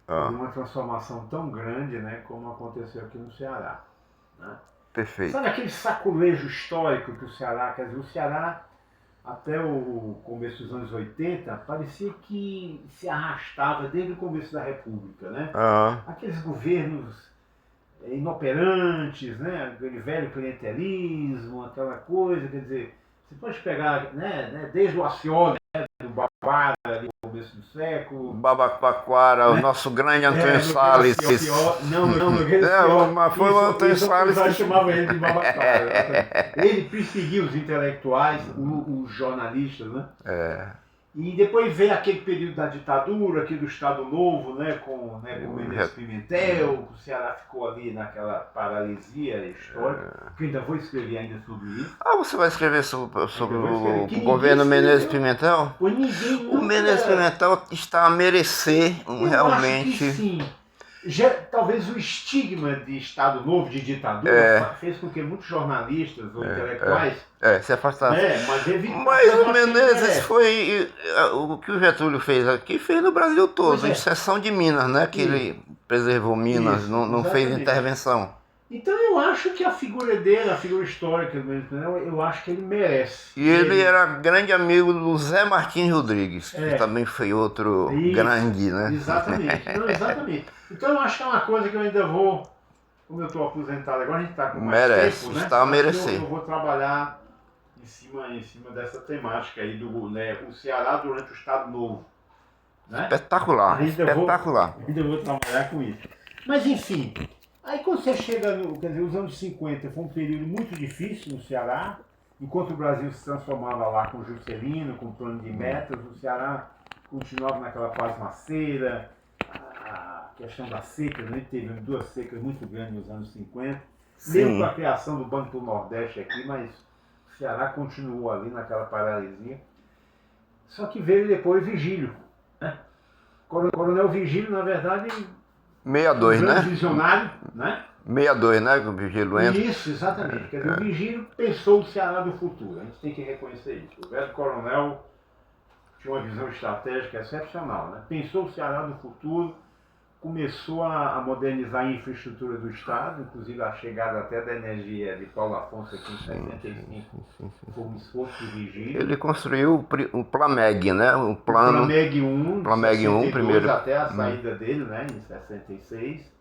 Ah, de uma transformação tão grande, né, como aconteceu aqui no Ceará. Né? perfeito. Sabe aquele saculejo histórico que o Ceará, quer dizer, o Ceará até o começo dos anos 80 parecia que se arrastava desde o começo da República, né? Ah, Aqueles governos inoperantes, né? Aquele velho clientelismo, aquela coisa, quer dizer, você pode pegar, desde o Ascioli, do Barbara, ali no começo do século, Babaquara, o né? nosso grande Antônio Nogueira Salles. Ció, não, Nogueira É, Ció, mas foi o Antônio isso o Salles pessoal que. chamava ele de Babacara, exatamente. Ele perseguiu os intelectuais, os jornalistas, né? É, E depois veio aquele período da ditadura, aqui do Estado Novo, com Menezes já- Pimentel, o Ceará ficou ali naquela paralisia histórica, que eu ainda vou escrever ainda sobre isso. Você vai escrever sobre Ainda vou escrever, o que ninguém governo Menezes escreveu, Pimentel? pois ninguém O Menezes nunca. Pimentel está a merecer Eu acho que realmente. sim. Já, talvez o estigma de Estado Novo, de ditadura, É, fez com que muitos jornalistas ou intelectuais, se afastasse. né, mas evitassem, Mas mas eu o acho que ele Menezes merece. foi. O que o Getúlio fez aqui, fez no Brasil Pois todo, é, exceção de Minas, né? Que e, ele preservou Minas, isso, não fez exatamente. intervenção. Então eu acho que a figura dele, a figura histórica mesmo, né, eu acho que ele merece. E ele era grande amigo do Zé Martins Rodrigues, que É, também foi outro isso, grande, né? exatamente. Não, exatamente. Então eu acho que é uma coisa que eu ainda vou, como eu estou aposentado agora, a gente está com mais Merece, tempo, né? está a Acho que merecer. eu vou trabalhar em cima dessa temática aí do, né, o Ceará durante o Estado Novo, né? Espetacular, espetacular. Ainda vou trabalhar com isso. Mas enfim, aí quando você chega no, quer dizer, os anos 50 foi um período muito difícil no Ceará, enquanto o Brasil se transformava lá com Juscelino, com o plano de metas, o Ceará continuava naquela fase maceira, a questão da seca, né? Teve duas secas muito grandes nos anos 50, mesmo com Sim. a criação do Banco do Nordeste aqui, mas o Ceará continuou ali naquela paralisia. Só que veio depois Vigílio. Né? Coronel Vigílio, na verdade, foi um 62, grande né? visionário, né? 62, né? Que o Vigílio entra. Isso, exatamente. Quer dizer, o Vigílio pensou o Ceará do futuro. A gente tem que reconhecer isso. O velho coronel tinha uma visão estratégica excepcional, né? Pensou o Ceará do futuro, começou a modernizar a infraestrutura do Estado, inclusive a chegada até da energia de Paulo Afonso aqui em Sim, sim, 65 sim, sim, sim, foi um sim. esforço do Vigílio. Ele construiu o Plameg, né? O O plano Plameg 1, de Plameg 1 62 primeiro. até a saída dele, né, em 66,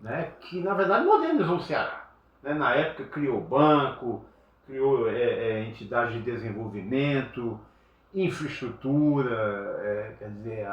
né, que na verdade modernizou o Ceará. Né? Na época criou banco, criou entidade de desenvolvimento, infraestrutura, quer dizer,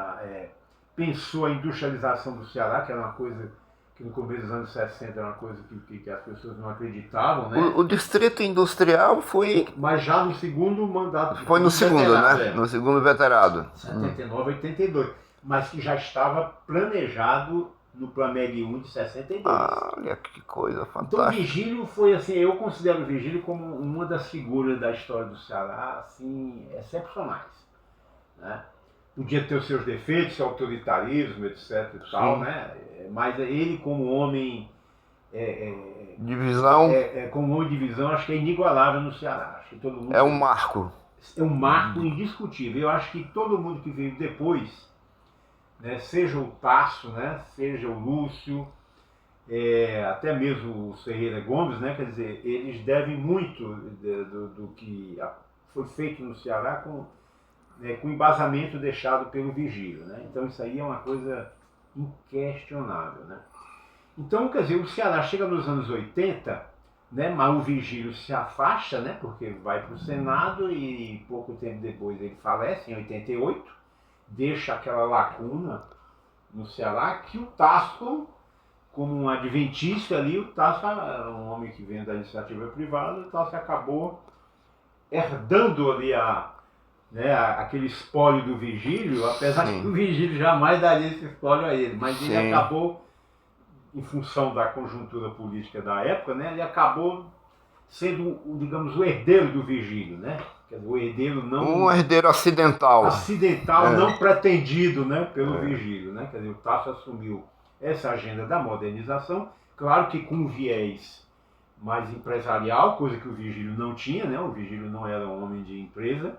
pensou a industrialização do Ceará, que era uma coisa que no começo dos anos 60 era uma coisa que as pessoas não acreditavam, né? O distrito industrial foi, Mas já no segundo mandato, foi no segundo segundo, veterado, né? No segundo veterado. 79, 82, mas que já estava planejado no Plameg 1 de 62. Olha que coisa Então o fantástica. Vigílio foi assim, eu considero o Vigílio como uma das figuras da história do Ceará, assim, excepcionais, né? Podia ter os seus defeitos, seu autoritarismo, etc e tal, Sim. né? Mas ele como homem, Divisão como homem de visão, acho que é inigualável no Ceará. Acho que todo é um mundo marco. é um marco indiscutível. Eu acho que todo mundo que veio depois, né, seja o Tasso, né, seja o Lúcio, até mesmo o Ferreira Gomes, né, quer dizer, eles devem muito do que foi feito no Ceará com embasamento deixado pelo Vigílio. Né? Então isso aí é uma coisa inquestionável. Né? Então, quer dizer, o Ceará chega nos anos 80, né, mas o Vigílio se afasta, né, porque vai para o Senado e pouco tempo depois ele falece, em 88, deixa aquela lacuna no Ceará que o Tasso, como um adventista ali, o Tasso era um homem que vem da iniciativa privada, o Tasso acabou herdando ali aquele espólio do Vigílio, apesar de que o Sim, Vigílio jamais daria esse espólio a ele, mas ele sim. acabou, em função da conjuntura política da época, né, ele acabou sendo, digamos, o herdeiro do Vigílio, né? Quer dizer, o herdeiro Um não herdeiro acidental. acidental, É, não pretendido, né, pelo é. Vigílio, né? Quer dizer, o Tasso assumiu essa agenda da modernização, claro que com um viés mais empresarial, coisa que o Vigílio não tinha, né? O Vigílio não era um homem de empresa,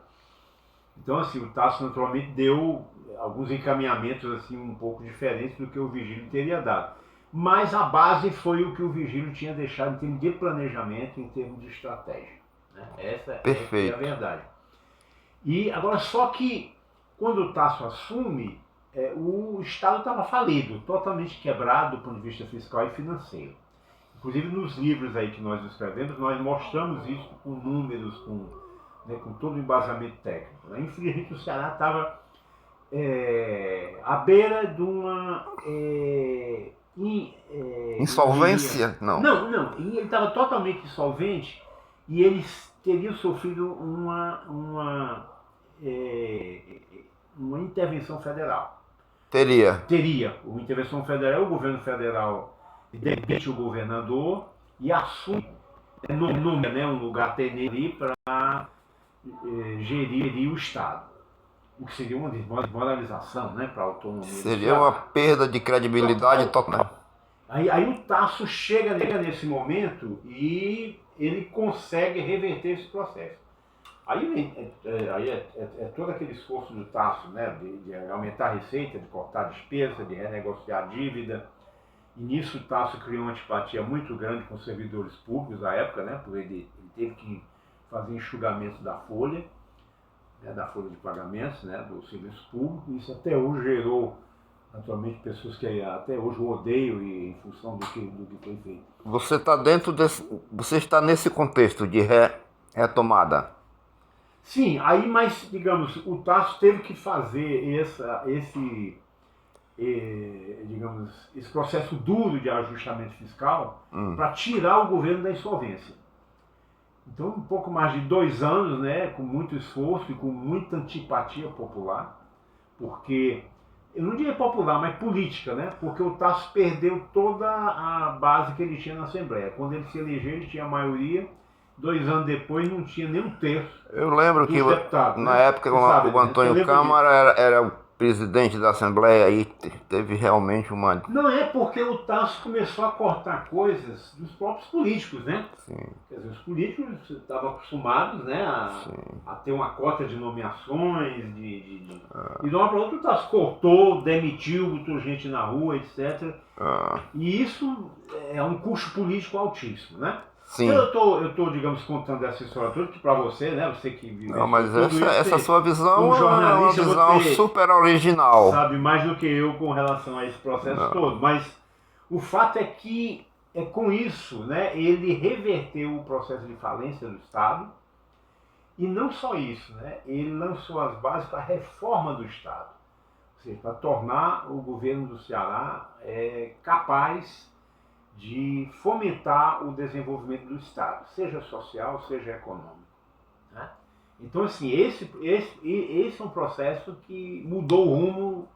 Então, assim, o Tasso naturalmente deu alguns encaminhamentos assim um pouco diferentes do que o Vigílio teria dado. Mas a base foi o que o Vigílio tinha deixado em termos de planejamento, em termos de estratégia. Né? Essa é a verdade. E agora, só que quando o Tasso assume, o Estado estava falido, totalmente quebrado do ponto de vista fiscal e financeiro. Inclusive nos livros aí que nós escrevemos, nós mostramos isso com números, com todo o embasamento técnico. Né? Infelizmente o Ceará estava à beira de uma insolvência? Não. Não. Ele estava totalmente insolvente e eles teriam sofrido uma intervenção federal. Teria uma intervenção federal, o governo federal demite o governador e assume um lugar tenente ali para gerir o Estado. O que seria uma desmoralização, né, para a autonomia. Seria uma perda de credibilidade total. Aí o Tasso chega nesse momento e ele consegue reverter esse processo. Aí é todo aquele esforço do Tasso, né, de aumentar a receita, de cortar a despesa, de renegociar a dívida. E nisso o Tasso criou uma antipatia muito grande com os servidores públicos da época, né, porque ele teve que fazer enxugamento da folha de pagamentos, né, do serviço público. Isso até hoje gerou, naturalmente, pessoas que até hoje o odeiam em função do que foi feito. Você está nesse contexto de retomada. Sim, mas, digamos, o Tasso teve que fazer esse processo duro de ajustamento fiscal para tirar o governo da insolvência. Então, um pouco mais de 2 anos, né, com muito esforço e com muita antipatia popular, porque, eu não diria popular, mas política, né, porque o Tasso perdeu toda a base que ele tinha na Assembleia. Quando ele se elegeu, ele tinha maioria, 2 anos depois não tinha nem um terço. Eu lembro que deputados, na época o Antônio Câmara era o presidente da Assembleia e teve realmente uma... Não é porque o Tasso começou a cortar coisas dos próprios políticos, né? Sim. Quer dizer, os políticos estavam acostumados, né, a ter uma cota de nomeações, e de uma para outra o Tasso cortou, demitiu, botou gente na rua, etc. E isso é um custo político altíssimo, né? Sim. Eu tô, digamos, contando essa história toda que para você, né? Você que vive. Não, mas essa sua visão é uma visão super original. Sabe mais do que eu com relação a esse processo todo. Mas o fato é que com isso, né? Ele reverteu o processo de falência do Estado. E não só isso, né? Ele lançou as bases para a reforma do Estado. Ou seja, para tornar o governo do Ceará capaz de fomentar o desenvolvimento do Estado, seja social, seja econômico. Né? Então, assim, esse é um processo que mudou o rumo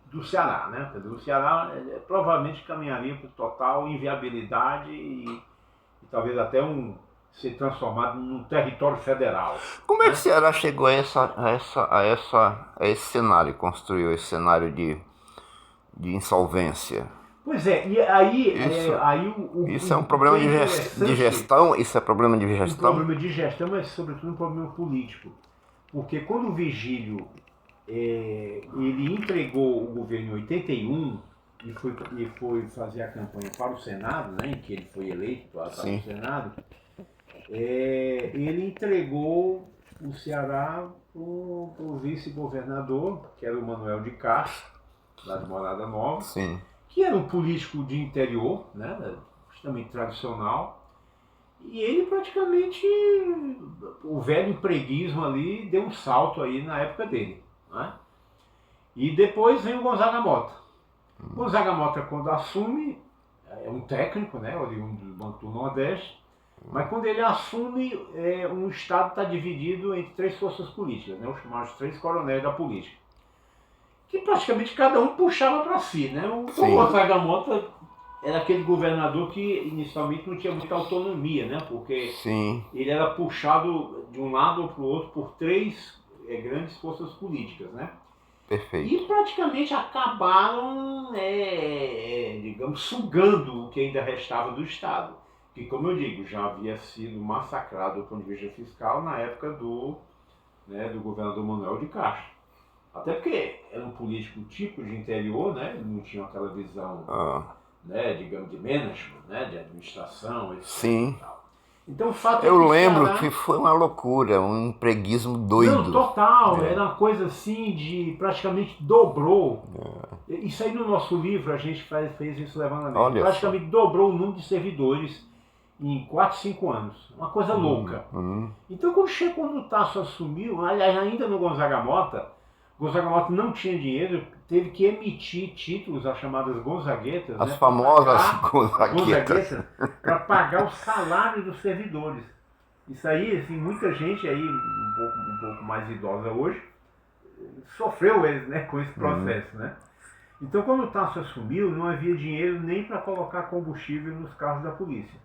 do Ceará. Né? O Ceará provavelmente caminharia para total inviabilidade e talvez até ser transformado num território federal. Como é que o Ceará chegou a esse cenário, construiu esse cenário de insolvência? Pois é, e aí... Isso é um problema de gestão? Isso é problema de gestão? Um problema de gestão, mas sobretudo um problema político. Porque quando o Vigílio ele entregou o governo em 81 e foi fazer a campanha para o Senado, né, em que ele foi eleito para o Senado, ele entregou o Ceará para o vice-governador, que era o Manuel de Castro, lá de Morada Nova. Sim. Que era um político de interior, né, extremamente tradicional, e ele praticamente, o velho empreguismo ali, deu um salto aí na época dele. Né? E depois vem o Gonzaga Mota. O Gonzaga Mota, quando assume, é um técnico, né, oriundo do Banco do Nordeste, mas quando ele assume, um Estado está dividido entre 3 forças políticas, né, os chamados 3 coronéis da política. Que praticamente cada um puxava para si, né? O Gonzaga Mota era aquele governador que inicialmente não tinha muita autonomia, né? Porque ele era puxado de um lado ou para o outro por 3 grandes forças políticas, né? Perfeito. E praticamente acabaram, digamos, sugando o que ainda restava do Estado. Que, como eu digo, já havia sido massacrado do ponto de vista fiscal na época do né, do governador Manuel de Castro. Até porque era um político típico de interior, né, não tinha aquela visão, né, digamos, de management, né, de administração, etc. Sim. Então, o fato Eu é que lembro Ceará... que foi uma loucura, um empreguismo Não, doido. total, era uma coisa assim de praticamente dobrou. Isso aí no nosso livro a gente fez esse levantamento. Olha Praticamente dobrou o número de servidores em 4, 5 anos. Uma coisa louca. Então quando o Tasso assumiu, aliás, ainda no Gonzaga Mota não tinha dinheiro, teve que emitir títulos, as chamadas gonzaguetas, As né, famosas gonzaguetas, para pagar o salário dos servidores. Isso aí, assim, muita gente aí, um pouco mais idosa hoje, sofreu eles, né, com esse processo, né? Então, quando o Tasso assumiu, não havia dinheiro nem para colocar combustível nos carros da polícia.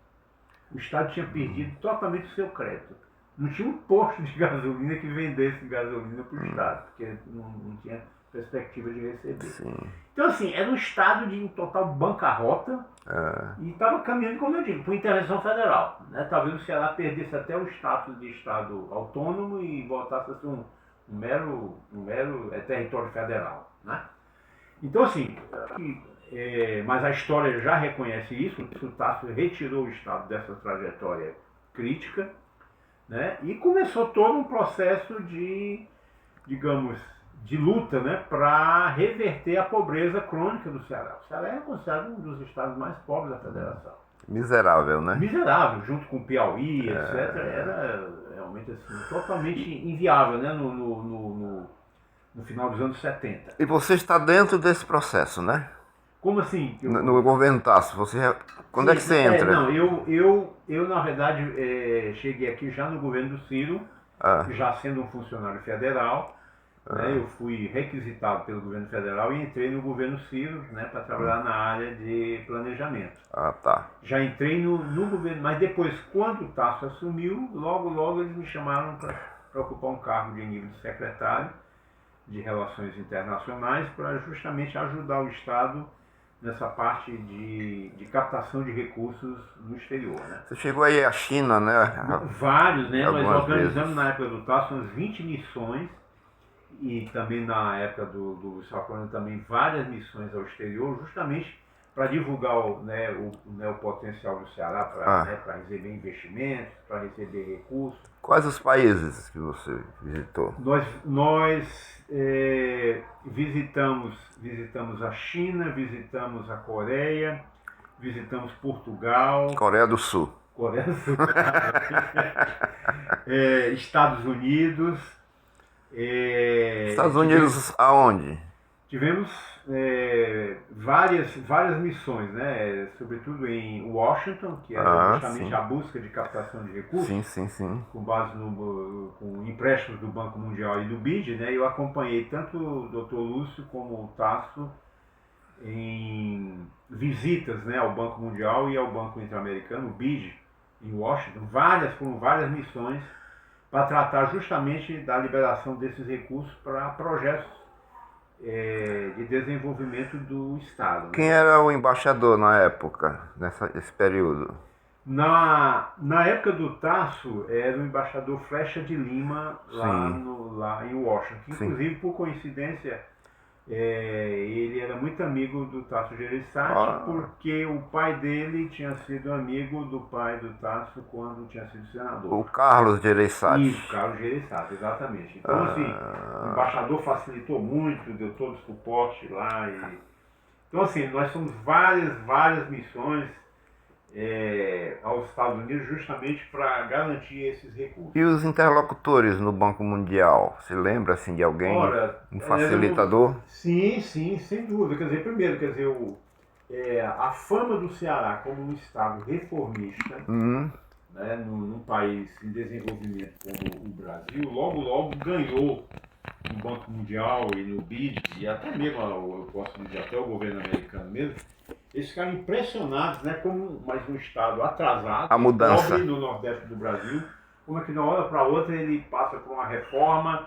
O Estado tinha perdido totalmente o seu crédito. Não tinha um posto de gasolina que vendesse gasolina para o Estado, porque não tinha perspectiva de receber. Sim. Então, assim, era um Estado de total bancarrota e estava caminhando, como eu digo, para intervenção federal. Né? Talvez o Ceará perdesse até o status de Estado autônomo e voltasse a ser um mero território federal. Né? Então, assim, mas a história já reconhece isso, o Tasso retirou o Estado dessa trajetória crítica, né? E começou todo um processo de, digamos, de luta, né, para reverter a pobreza crônica do Ceará. O Ceará é considerado um dos estados mais pobres da federação. Miserável, né? Miserável, junto com o Piauí, etc. Era realmente assim, totalmente inviável, né, no final dos anos 70. E você está dentro desse processo, né? Como assim? No governo Tasso, quando é que você entra? Não, eu na verdade cheguei aqui já no governo do Ciro, já sendo um funcionário federal. Né, eu fui requisitado pelo governo federal e entrei no governo Ciro, né, para trabalhar na área de planejamento. Tá. Já entrei no governo, mas depois, quando o Tasso assumiu, logo eles me chamaram para ocupar um cargo de nível de secretário de Relações Internacionais, para justamente ajudar o Estado nessa parte de captação de recursos no exterior. Né? Você chegou aí à China, né? Vários, né? Nós organizamos vezes. Na época do Tasso umas 20 missões, e também na época do Sarconi também várias missões ao exterior, justamente para divulgar o potencial do Ceará para receber investimentos, para receber recursos. Quais os países que você visitou? Nós visitamos a China, visitamos a Coreia, visitamos Portugal. Coreia do Sul. Estados Unidos. Estados Unidos aonde? Tivemos várias missões, né? Sobretudo em Washington, que era justamente a busca de captação de recursos, sim. com base com empréstimos do Banco Mundial e do BID, né? Eu acompanhei tanto o Dr. Lúcio como o Tasso em visitas, né, ao Banco Mundial e ao Banco Interamericano, o BID, em Washington. Foram várias missões para tratar justamente da liberação desses recursos para projetos de desenvolvimento do Estado. Né? Quem era o embaixador na época, nesse período? Na época do Tasso, era o embaixador Flecha de Lima, lá em Washington. Inclusive, por coincidência, ele era muito amigo do Tasso Gereissati, porque o pai dele tinha sido amigo do pai do Tasso quando tinha sido senador. O Carlos Gereissati. Isso, Carlos Gereissati, exatamente. Então, assim, o embaixador facilitou muito, deu todo o suporte lá. Então, assim, nós fomos várias missões aos Estados Unidos justamente para garantir esses recursos. E os interlocutores no Banco Mundial? Você lembra assim de alguém? Um facilitador? Sim, sem dúvida. Quer dizer, primeiro, a fama do Ceará como um estado reformista, né, num país em desenvolvimento como o Brasil, logo ganhou no Banco Mundial e no BID, e até mesmo, eu posso dizer, até o governo americano mesmo. Eles ficaram impressionados, né, como mais um estado atrasado, a mudança no Nordeste do Brasil, como é que de uma hora para outra ele passa por uma reforma,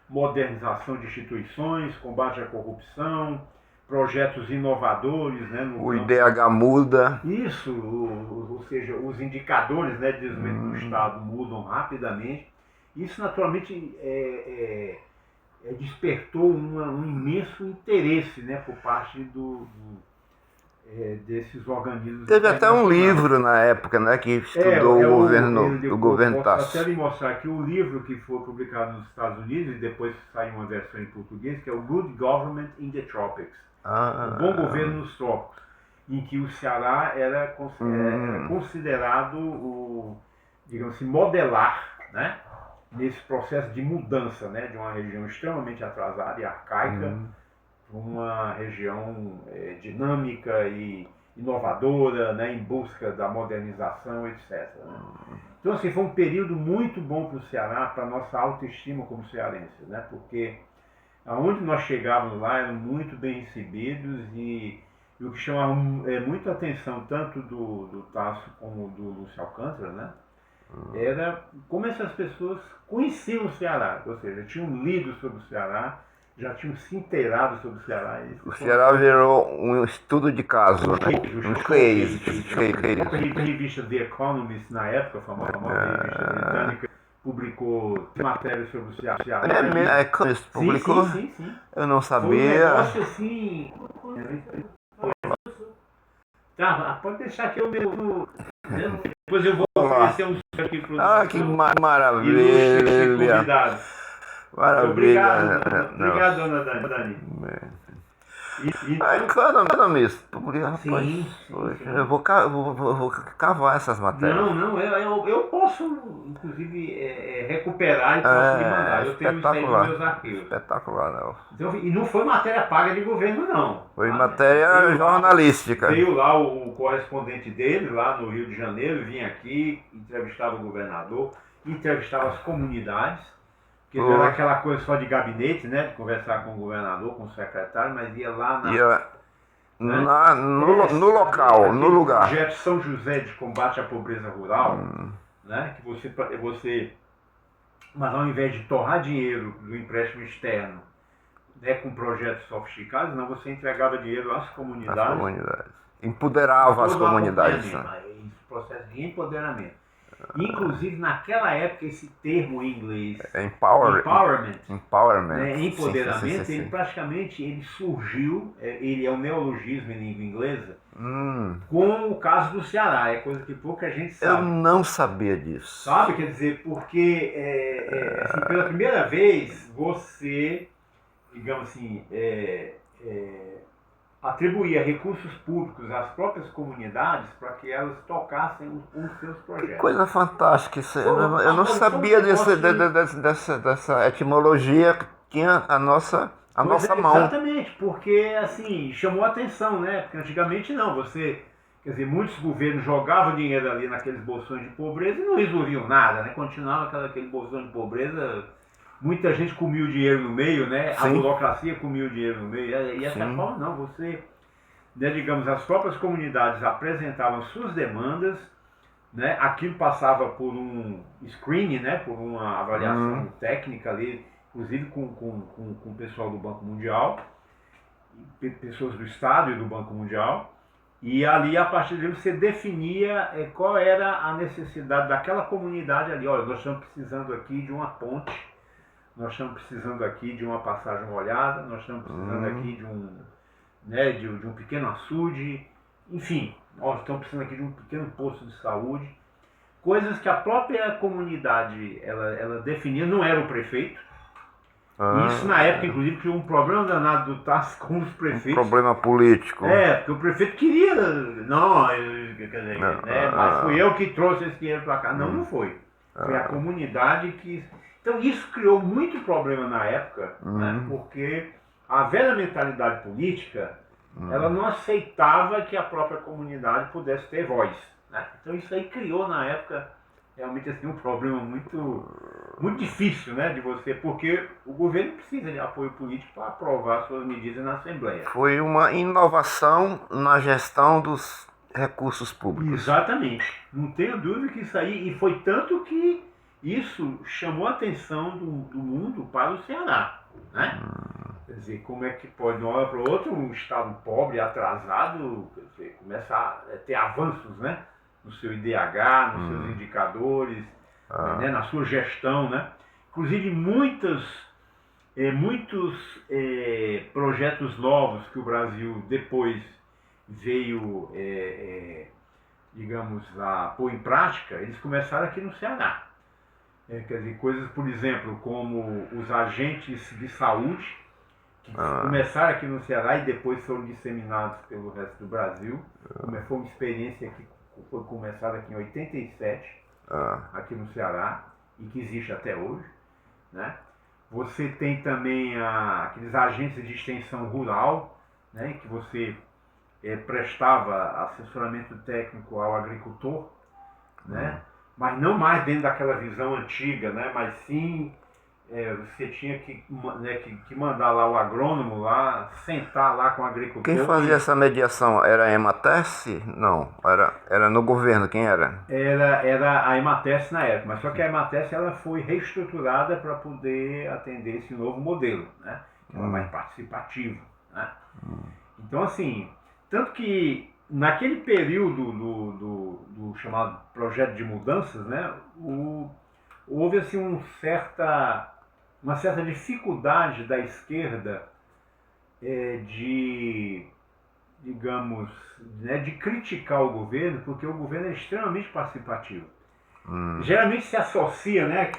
modernização de instituições, combate à corrupção, projetos inovadores, né, o IDH muda. Isso, ou seja, os indicadores, né, de desenvolvimento do Estado mudam rapidamente. Isso naturalmente despertou um imenso interesse, né, por parte desses organismos. Teve até um livro na época, né, que estudou o governo Posso Tasso. até lhe mostrar aqui o livro que foi publicado nos Estados Unidos e depois saiu uma versão em português, que é o Good Government in the Tropics, o Bom Governo nos Trópicos, em que o Ceará era considerado digamos assim, modelar, né, nesse processo de mudança, né, de uma região extremamente atrasada e arcaica para uma região dinâmica e inovadora, né, em busca da modernização, etc. Né? Então, assim, foi um período muito bom para o Ceará, para a nossa autoestima como cearenses, né, porque aonde nós chegávamos lá eram muito bem recebidos e o que chamava muito a atenção, tanto do Tasso como do Lúcio Alcântara, né, era como essas pessoas conheciam o Ceará, ou seja, tinham lido sobre o Ceará, já tinham se inteirado sobre o Ceará. O Ceará virou um estudo de caso, né? Um case. A revista The Economist, na época, a famosa revista britânica, publicou matérias sobre o Ceará. A Economist publicou? Sim. Eu não Foi um sabia. negócio assim... Tá, pode deixar que eu mesmo... Depois eu vou oferecer um aqui para os... Que maravilha! Maravilha! Obrigado, dona Dani. A Economist publicou, rapaz. Sim. Eu vou cavar essas matérias. Não, eu posso, inclusive, recuperar e posso lhe mandar. Eu tenho isso aí nos meus arquivos. Espetacular, não. Então, e não foi matéria paga de governo, não. Foi matéria jornalística. Veio lá o correspondente dele, lá no Rio de Janeiro, vinha aqui, entrevistava o governador, entrevistava as comunidades, porque não era aquela coisa só de gabinete, né, de conversar com o governador, com o secretário, mas ia lá no local, no lugar. O projeto São José de combate à pobreza rural, né, que você, mas ao invés de torrar dinheiro do empréstimo externo, né, com projetos sofisticados, não, você entregava dinheiro às comunidades. Empoderava as comunidades. Esse processo de empoderamento. Inclusive, naquela época, esse termo em inglês, empowerment, né, empoderamento, sim. Ele praticamente surgiu, ele é um neologismo em língua inglesa, com o caso do Ceará, é coisa que pouca gente sabe. Eu não sabia disso. Sabe, quer dizer, porque assim, pela primeira vez você, digamos assim, atribuía recursos públicos às próprias comunidades para que elas tocassem os seus projetos. Que coisa fantástica isso. Eu não sabia dessa etimologia que tinha a nossa mão. Exatamente, porque assim, chamou a atenção, né? Porque antigamente não, quer dizer, muitos governos jogavam dinheiro ali naqueles bolsões de pobreza e não resolviam nada, né? Continuava aquele bolsão de pobreza. Muita gente comia o dinheiro no meio, né? Sim. A burocracia comia o dinheiro no meio. E dessa forma, não. Você, né, digamos, as próprias comunidades apresentavam suas demandas, né? Aquilo passava por um screening, né? Por uma avaliação técnica ali, inclusive com o pessoal do Banco Mundial, pessoas do Estado e do Banco Mundial. E ali, a partir dele, você definia qual era a necessidade daquela comunidade ali. Olha, nós estamos precisando aqui de uma ponte. Nós estamos precisando aqui de uma passagem molhada, nós estamos precisando aqui de um pequeno açude, enfim, nós estamos precisando aqui de um pequeno posto de saúde, coisas que a própria comunidade ela definia, não era o prefeito. Isso na época, inclusive, criou um problema danado do Tasso com os prefeitos. Um problema político. Porque o prefeito queria, mas fui eu que trouxe esse dinheiro para cá. Não foi. Foi a comunidade que... Então isso criou muito problema na época, né, porque a velha mentalidade política, ela não aceitava que a própria comunidade pudesse ter voz. Né? Então isso aí criou na época realmente assim, um problema muito difícil, né, de você, porque o governo precisa de apoio político para aprovar suas medidas na Assembleia. Foi uma inovação na gestão dos recursos públicos. Exatamente. Não tenho dúvida que isso aí, e foi tanto que isso chamou a atenção do mundo para o Ceará, né? Quer dizer, como é que pode, de uma hora para outra, um estado pobre, atrasado, quer dizer, começa a ter avanços, né? No seu IDH, nos seus indicadores, né? Na sua gestão, né? inclusive muitos projetos novos que o Brasil depois veio, digamos, a pôr em prática, eles começaram aqui no Ceará. Quer dizer, coisas, por exemplo, como os agentes de saúde, que começaram aqui no Ceará e depois foram disseminados pelo resto do Brasil. Foi uma experiência que foi começada aqui em 87, aqui no Ceará, e que existe até hoje, né? Você tem também aqueles agentes de extensão rural, né, que você prestava assessoramento técnico ao agricultor, né? Mas não mais dentro daquela visão antiga, né? Mas sim você tinha que mandar lá o agrônomo lá, sentar lá com o agricultor. Quem fazia essa mediação? Era a Emates? Não, era no governo, quem era? Era a Emates na época, mas só que a Emates ela foi reestruturada para poder atender esse novo modelo, né? Que era mais participativo, né? Então assim, tanto que naquele período do chamado projeto de mudanças, né, houve assim uma certa dificuldade da esquerda digamos, né, de criticar o governo, porque o governo é extremamente participativo. Geralmente se associa, né,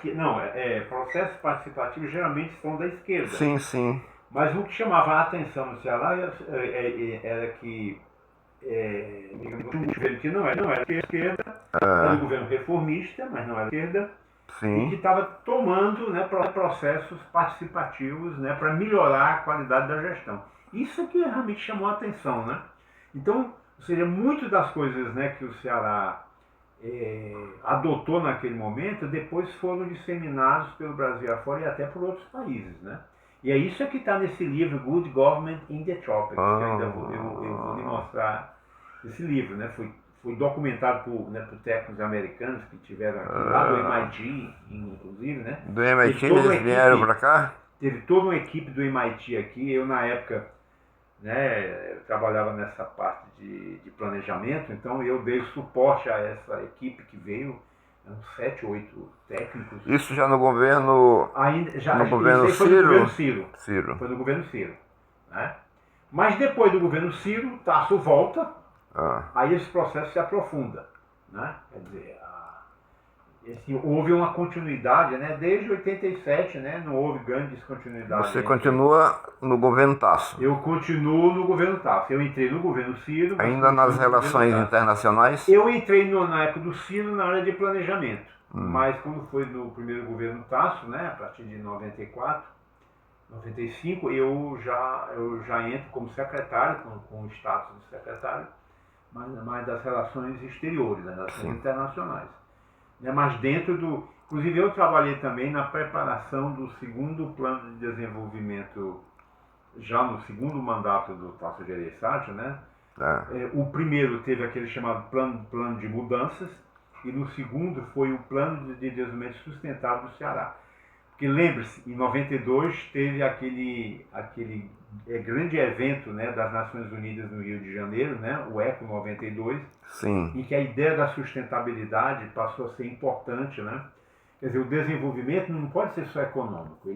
processos participativos geralmente são da esquerda. Sim, sim. Mas o que chamava a atenção no Ceará era que digamos, um governo que não era esquerda, era um governo reformista, mas não era esquerda, Sim. e que estava tomando, né, processos participativos, né, para melhorar a qualidade da gestão. Isso é que realmente chamou a atenção, né? Então, ou seja, muitas das coisas, né, que o Ceará adotou naquele momento, depois foram disseminados pelo Brasil afora e até por outros países, né? E é isso que está nesse livro, Good Government in the Tropics, que ainda eu vou lhe mostrar esse livro, né? Foi documentado por técnicos americanos que tiveram aqui, lá do MIT, inclusive, né? Do MIT eles vieram para cá? Teve toda uma equipe do MIT aqui. Eu, na época, né, eu trabalhava nessa parte de planejamento, então eu dei suporte a essa equipe que veio, eram 7, 8 técnicos. Isso já no governo... no governo Ciro? Foi no governo Ciro. Foi no governo Ciro, né? Mas depois do governo Ciro, o Tasso volta, aí esse processo se aprofunda, né? Quer dizer, houve uma continuidade, né? Desde 87, né? Não houve grande descontinuidade. Você continua no governo Tasso? Eu continuo no governo Tasso. Eu entrei no governo Ciro. Ainda nas relações internacionais? Eu entrei na época do Ciro na área de planejamento. Mas quando foi no primeiro governo Tasso, né? A partir de 94, 95, eu já entro como secretário, com o status de secretário, mas das relações exteriores, das relações internacionais. Mas dentro do... Inclusive eu trabalhei também na preparação do segundo plano de desenvolvimento, já no segundo mandato do Tasso Gereissati, né? O primeiro teve aquele chamado plano de mudanças, e no segundo foi o plano de desenvolvimento sustentável do Ceará. Porque lembre-se, em 92 teve aquele grande evento, né, das Nações Unidas no Rio de Janeiro, né, o ECO 92, Sim. em que a ideia da sustentabilidade passou a ser importante, né? Quer dizer, o desenvolvimento não pode ser só econômico.